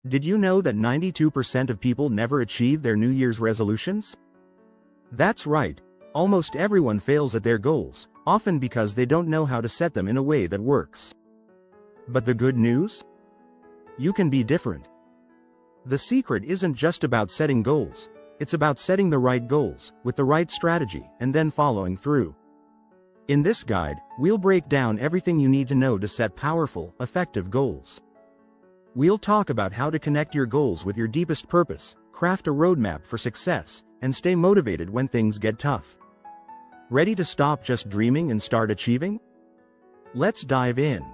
Did you know that 92% of people never achieve their New Year's resolutions? That's right, almost everyone fails at their goals, often because they don't know how to set them in a way that works. But the good news? You can be different. The secret isn't just about setting goals, it's about setting the right goals, with the right strategy, and then following through. In this guide, we'll break down everything you need to know to set powerful, effective goals. We'll talk about how to connect your goals with your deepest purpose, craft a roadmap for success, and stay motivated when things get tough. Ready to stop just dreaming and start achieving? Let's dive in.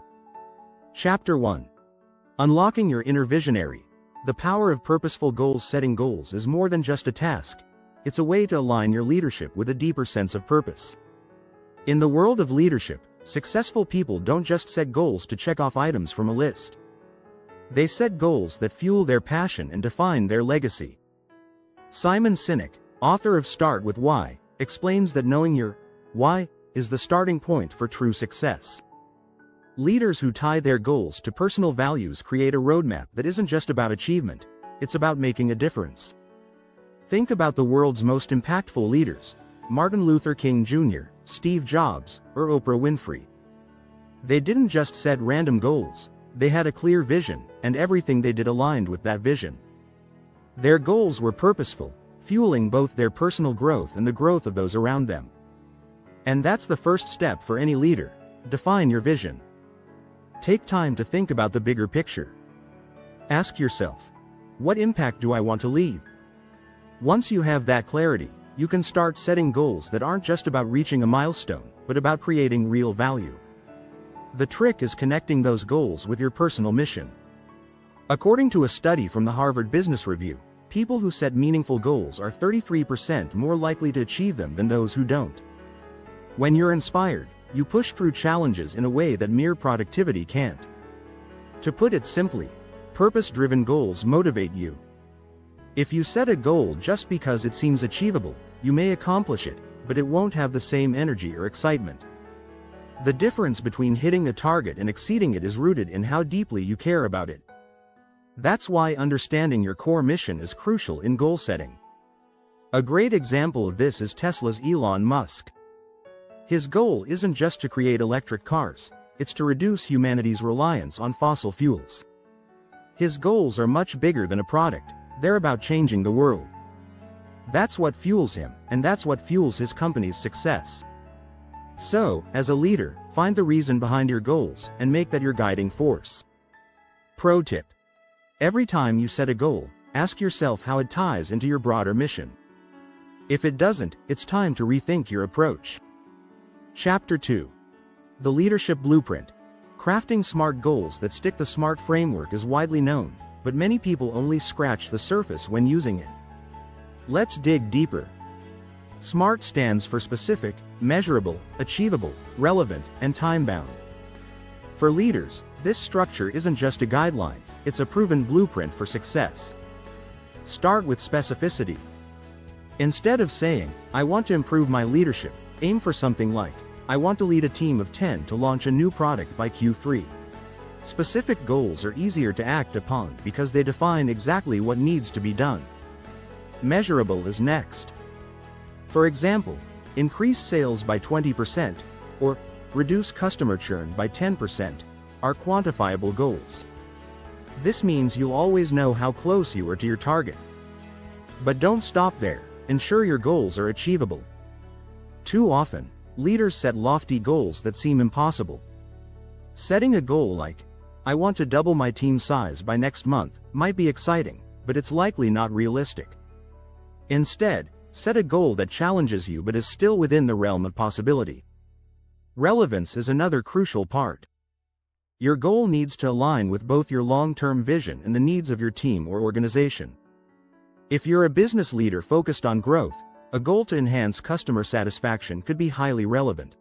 Chapter 1. Unlocking your inner visionary. The power of purposeful goals. Setting goals is more than just a task. It's a way to align your leadership with a deeper sense of purpose. In the world of leadership, successful people don't just set goals to check off items from a list. They set goals that fuel their passion and define their legacy. Simon Sinek, author of Start with Why, explains that knowing your why is the starting point for true success. Leaders who tie their goals to personal values create a roadmap that isn't just about achievement, it's about making a difference. Think about the world's most impactful leaders: Martin Luther King Jr., Steve Jobs, or Oprah Winfrey. They didn't just set random goals, they had a clear vision, and everything they did aligned with that vision. Their goals were purposeful, fueling both their personal growth and the growth of those around them. And that's the first step for any leader: define your vision. Take time to think about the bigger picture. Ask yourself, what impact do I want to leave? Once you have that clarity, you can start setting goals that aren't just about reaching a milestone, but about creating real value. The trick is connecting those goals with your personal mission. According to a study from the Harvard Business Review, people who set meaningful goals are 33% more likely to achieve them than those who don't. When you're inspired, you push through challenges in a way that mere productivity can't. To put it simply, purpose-driven goals motivate you. If you set a goal just because it seems achievable, you may accomplish it, but it won't have the same energy or excitement. The difference between hitting a target and exceeding it is rooted in how deeply you care about it. That's why understanding your core mission is crucial in goal setting. A great example of this is Tesla's Elon Musk. His goal isn't just to create electric cars, it's to reduce humanity's reliance on fossil fuels. His goals are much bigger than a product, they're about changing the world. That's what fuels him, and that's what fuels his company's success. So, as a leader, find the reason behind your goals, and make that your guiding force. Pro tip. Every time you set a goal, ask yourself how it ties into your broader mission. If it doesn't, it's time to rethink your approach. Chapter 2. The Leadership Blueprint. Crafting smart goals that stick. The SMART framework is widely known, but many people only scratch the surface when using it. Let's dig deeper. SMART stands for specific, measurable, achievable, relevant, and time-bound. For leaders, this structure isn't just a guideline, it's a proven blueprint for success. Start with specificity. Instead of saying, "I want to improve my leadership," aim for something like, "I want to lead a team of 10 to launch a new product by Q3. Specific goals are easier to act upon because they define exactly what needs to be done. Measurable is next. For example, increase sales by 20%, or reduce customer churn by 10%, are quantifiable goals. This means you'll always know how close you are to your target. But don't stop there, ensure your goals are achievable. Too often, leaders set lofty goals that seem impossible. Setting a goal like, "I want to double my team size by next month," might be exciting, but it's likely not realistic. Instead, set a goal that challenges you but is still within the realm of possibility. Relevance is another crucial part. Your goal needs to align with both your long-term vision and the needs of your team or organization. If you're a business leader focused on growth, a goal to enhance customer satisfaction could be highly relevant.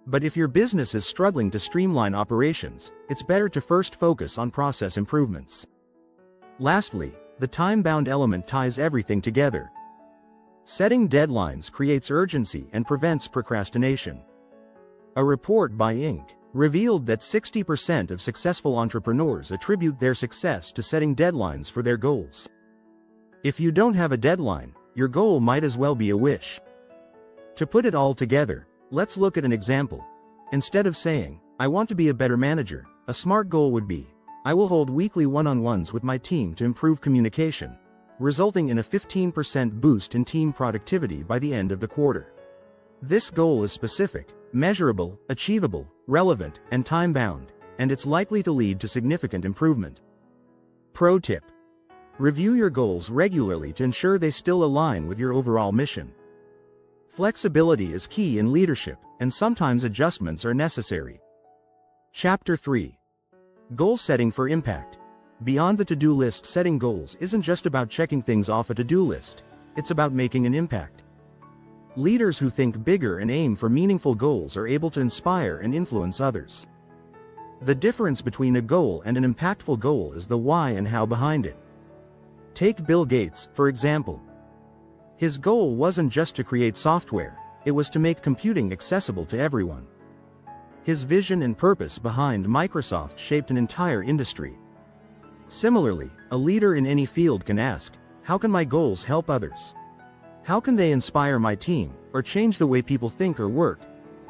But if your business is struggling to streamline operations, it's better to first focus on process improvements. Lastly, the time-bound element ties everything together. Setting deadlines creates urgency and prevents procrastination. A report by Inc. revealed that 60% of successful entrepreneurs attribute their success to setting deadlines for their goals. If you don't have a deadline, your goal might as well be a wish. To put it all together, let's look at an example. Instead of saying, "I want to be a better manager," a smart goal would be, "I will hold weekly one-on-ones with my team to improve communication," resulting in a 15% boost in team productivity by the end of the quarter. This goal is specific, measurable, achievable, relevant, and time-bound, and it's likely to lead to significant improvement. Pro tip: review your goals regularly to ensure they still align with your overall mission. Flexibility is key in leadership, and sometimes adjustments are necessary. Chapter 3. Goal Setting for Impact. Beyond the to-do list, setting goals isn't just about checking things off a to-do list, it's about making an impact. Leaders who think bigger and aim for meaningful goals are able to inspire and influence others. The difference between a goal and an impactful goal is the why and how behind it. Take Bill Gates, for example. His goal wasn't just to create software, it was to make computing accessible to everyone. His vision and purpose behind Microsoft shaped an entire industry. Similarly, a leader in any field can ask, "How can my goals help others? How can they inspire my team, or change the way people think or work?"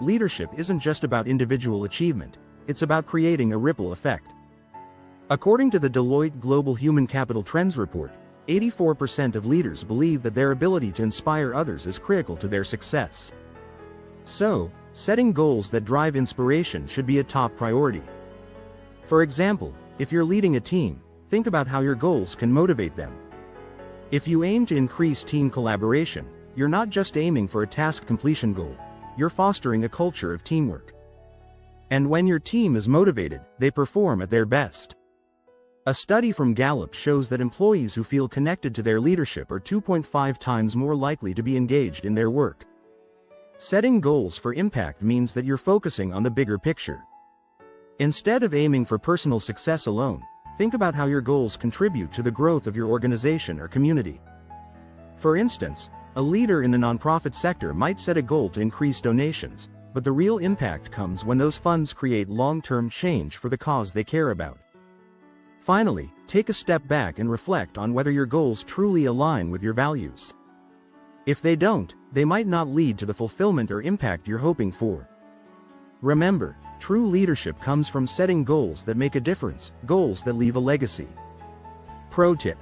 Leadership isn't just about individual achievement, it's about creating a ripple effect. According to the Deloitte Global Human Capital Trends Report, 84% of leaders believe that their ability to inspire others is critical to their success. So, setting goals that drive inspiration should be a top priority. For example, if you're leading a team, think about how your goals can motivate them. If you aim to increase team collaboration, you're not just aiming for a task completion goal, you're fostering a culture of teamwork. And when your team is motivated, they perform at their best. A study from Gallup shows that employees who feel connected to their leadership are 2.5 times more likely to be engaged in their work. Setting goals for impact means that you're focusing on the bigger picture. Instead of aiming for personal success alone, think about how your goals contribute to the growth of your organization or community. For instance, a leader in the nonprofit sector might set a goal to increase donations, but the real impact comes when those funds create long-term change for the cause they care about. Finally, take a step back and reflect on whether your goals truly align with your values. If they don't, they might not lead to the fulfillment or impact you're hoping for. Remember, true leadership comes from setting goals that make a difference, goals that leave a legacy. Pro tip: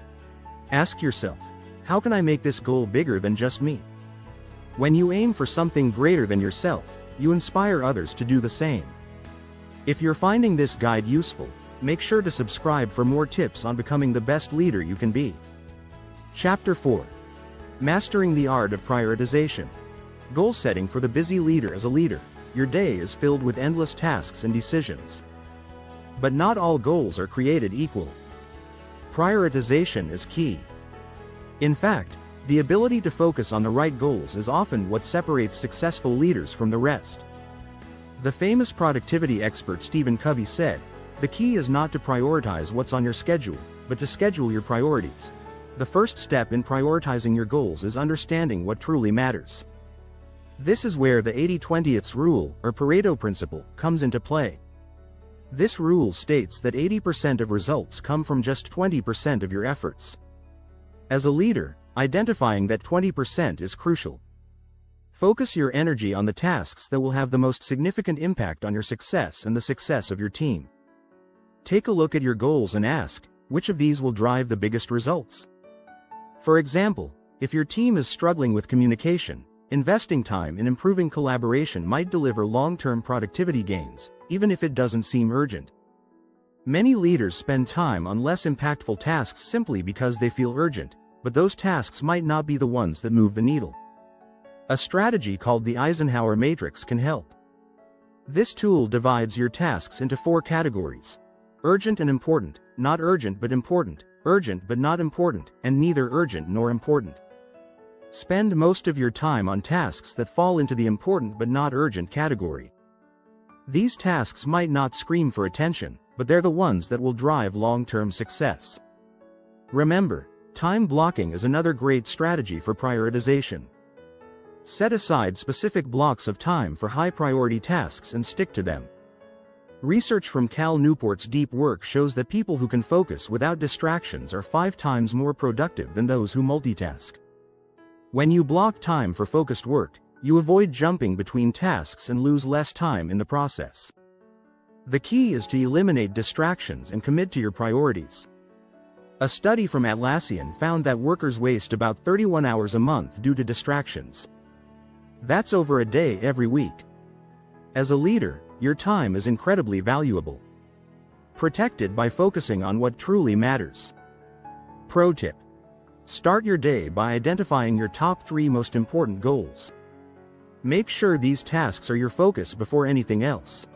ask yourself, how can I make this goal bigger than just me? When you aim for something greater than yourself, you inspire others to do the same. If you're finding this guide useful, make sure to subscribe for more tips on becoming the best leader you can be. Chapter 4. Mastering the Art of Prioritization. Goal setting for the busy leader. As a leader, your day is filled with endless tasks and decisions. But not all goals are created equal. Prioritization is key. In fact, the ability to focus on the right goals is often what separates successful leaders from the rest. The famous productivity expert Stephen Covey said, "The key is not to prioritize what's on your schedule, but to schedule your priorities." The first step in prioritizing your goals is understanding what truly matters. This is where the 80-20 rule, or Pareto principle, comes into play. This rule states that 80% of results come from just 20% of your efforts. As a leader, identifying that 20% is crucial. Focus your energy on the tasks that will have the most significant impact on your success and the success of your team. Take a look at your goals and ask, which of these will drive the biggest results? For example, if your team is struggling with communication, investing time in improving collaboration might deliver long-term productivity gains, even if it doesn't seem urgent. Many leaders spend time on less impactful tasks simply because they feel urgent, but those tasks might not be the ones that move the needle. A strategy called the Eisenhower Matrix can help. This tool divides your tasks into 4 categories: urgent and important, not urgent but important, urgent but not important, and neither urgent nor important. Spend most of your time on tasks that fall into the important but not urgent category. These tasks might not scream for attention, but they're the ones that will drive long-term success. Remember, time blocking is another great strategy for prioritization. Set aside specific blocks of time for high-priority tasks and stick to them. Research from Cal Newport's Deep Work shows that people who can focus without distractions are 5 times more productive than those who multitask. When you block time for focused work, you avoid jumping between tasks and lose less time in the process. The key is to eliminate distractions and commit to your priorities. A study from Atlassian found that workers waste about 31 hours a month due to distractions. That's over a day every week. As a leader, your time is incredibly valuable. Protect it by focusing on what truly matters. Pro tip: start your day by identifying your top 3 most important goals. Make sure these tasks are your focus before anything else.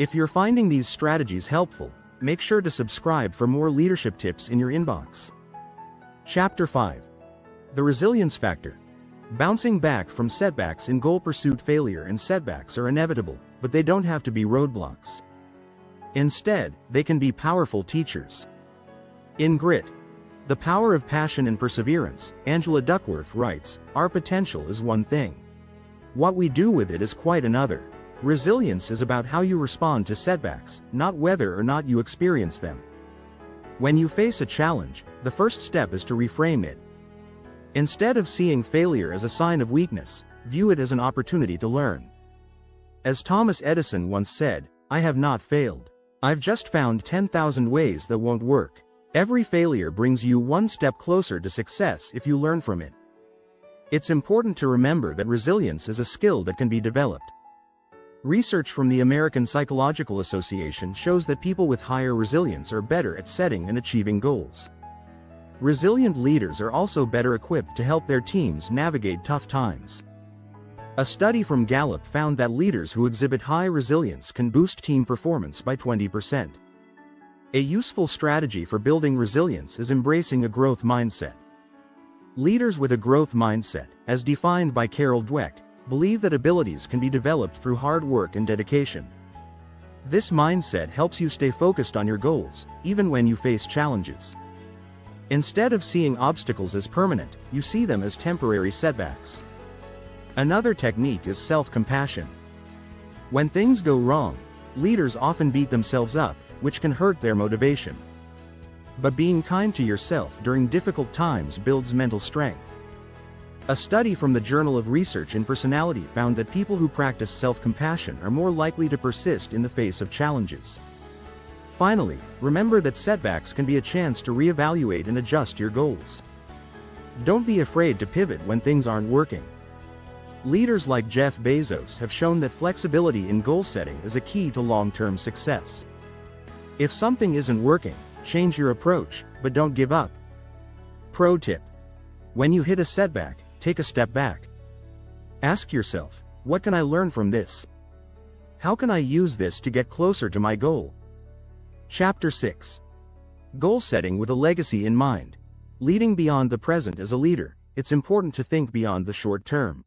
If you're finding these strategies helpful, make sure to subscribe for more leadership tips in your inbox. Chapter 5. The Resilience Factor. Bouncing back from setbacks in goal pursuit. Failure and setbacks are inevitable, but they don't have to be roadblocks. Instead, they can be powerful teachers. In Grit, The Power of Passion and Perseverance, Angela Duckworth writes, "Our potential is one thing. What we do with it is quite another. Resilience is about how you respond to setbacks, not whether or not you experience them. When you face a challenge, the first step is to reframe it. Instead of seeing failure as a sign of weakness, view it as an opportunity to learn." As Thomas Edison once said, "I have not failed. I've just found 10,000 ways that won't work." Every failure brings you one step closer to success if you learn from it. It's important to remember that resilience is a skill that can be developed. Research from the American Psychological Association shows that people with higher resilience are better at setting and achieving goals. Resilient leaders are also better equipped to help their teams navigate tough times. A study from Gallup found that leaders who exhibit high resilience can boost team performance by 20%. A useful strategy for building resilience is embracing a growth mindset. Leaders with a growth mindset, as defined by Carol Dweck, believe that abilities can be developed through hard work and dedication. This mindset helps you stay focused on your goals, even when you face challenges. Instead of seeing obstacles as permanent, you see them as temporary setbacks. Another technique is self-compassion. When things go wrong, leaders often beat themselves up, which can hurt their motivation. But being kind to yourself during difficult times builds mental strength. A study from the Journal of Research in Personality found that people who practice self-compassion are more likely to persist in the face of challenges. Finally, remember that setbacks can be a chance to reevaluate and adjust your goals. Don't be afraid to pivot when things aren't working. Leaders like Jeff Bezos have shown that flexibility in goal setting is a key to long-term success. If something isn't working, change your approach, but don't give up. Pro tip: when you hit a setback, take a step back. Ask yourself, what can I learn from this? How can I use this to get closer to my goal? Chapter 6. Goal setting with a legacy in mind. Leading beyond the present. As a leader, it's important to think beyond the short term.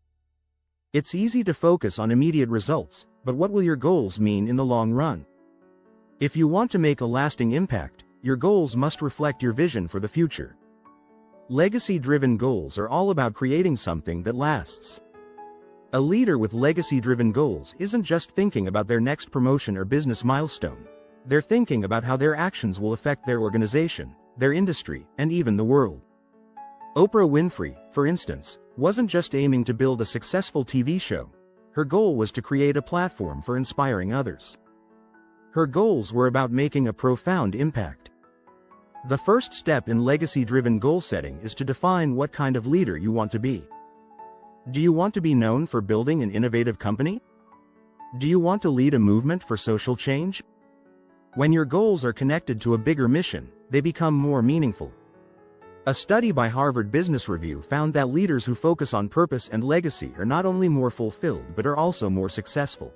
It's easy to focus on immediate results, but what will your goals mean in the long run? If you want to make a lasting impact, your goals must reflect your vision for the future. Legacy-driven goals are all about creating something that lasts. A leader with legacy-driven goals isn't just thinking about their next promotion or business milestone. They're thinking about how their actions will affect their organization, their industry, and even the world. Oprah Winfrey, for instance, wasn't just aiming to build a successful TV show. Her goal was to create a platform for inspiring others. Her goals were about making a profound impact. The first step in legacy-driven goal setting is to define what kind of leader you want to be. Do you want to be known for building an innovative company? Do you want to lead a movement for social change? When your goals are connected to a bigger mission, they become more meaningful. A study by Harvard Business Review found that leaders who focus on purpose and legacy are not only more fulfilled but are also more successful.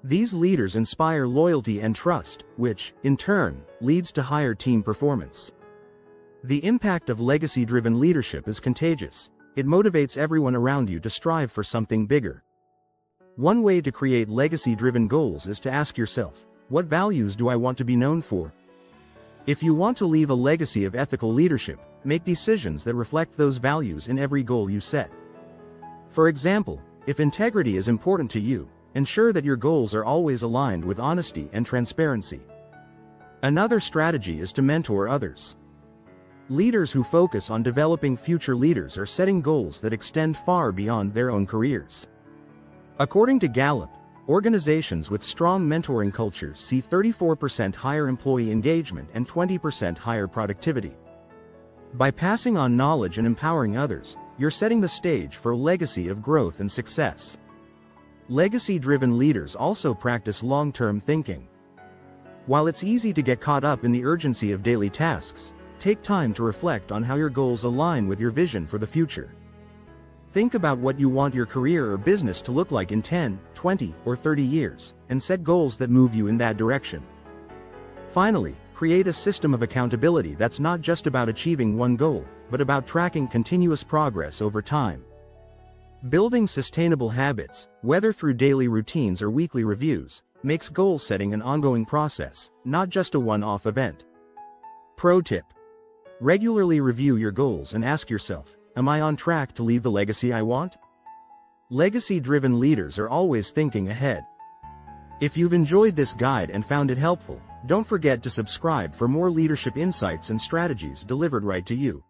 These leaders inspire loyalty and trust, which, in turn, leads to higher team performance. The impact of legacy-driven leadership is contagious. It motivates everyone around you to strive for something bigger. One way to create legacy-driven goals is to ask yourself, what values do I want to be known for? If you want to leave a legacy of ethical leadership, make decisions that reflect those values in every goal you set. For example, if integrity is important to you, Ensure that your goals are always aligned with honesty and transparency. Another strategy is to mentor others. Leaders who focus on developing future leaders are setting goals that extend far beyond their own careers. According to Gallup, organizations with strong mentoring cultures see 34% higher employee engagement and 20% higher productivity. By passing on knowledge and empowering others, you're setting the stage for a legacy of growth and success. Legacy-driven leaders also practice long-term thinking. While it's easy to get caught up in the urgency of daily tasks, take time to reflect on how your goals align with your vision for the future. Think about what you want your career or business to look like in 10, 20, or 30 years, and set goals that move you in that direction. Finally, create a system of accountability that's not just about achieving one goal, but about tracking continuous progress over time. Building sustainable habits, whether through daily routines or weekly reviews, makes goal setting an ongoing process, not just a one-off event. Pro tip: regularly review your goals and ask yourself, am I on track to leave the legacy I want? Legacy-driven leaders are always thinking ahead. If you've enjoyed this guide and found it helpful, don't forget to subscribe for more leadership insights and strategies delivered right to you.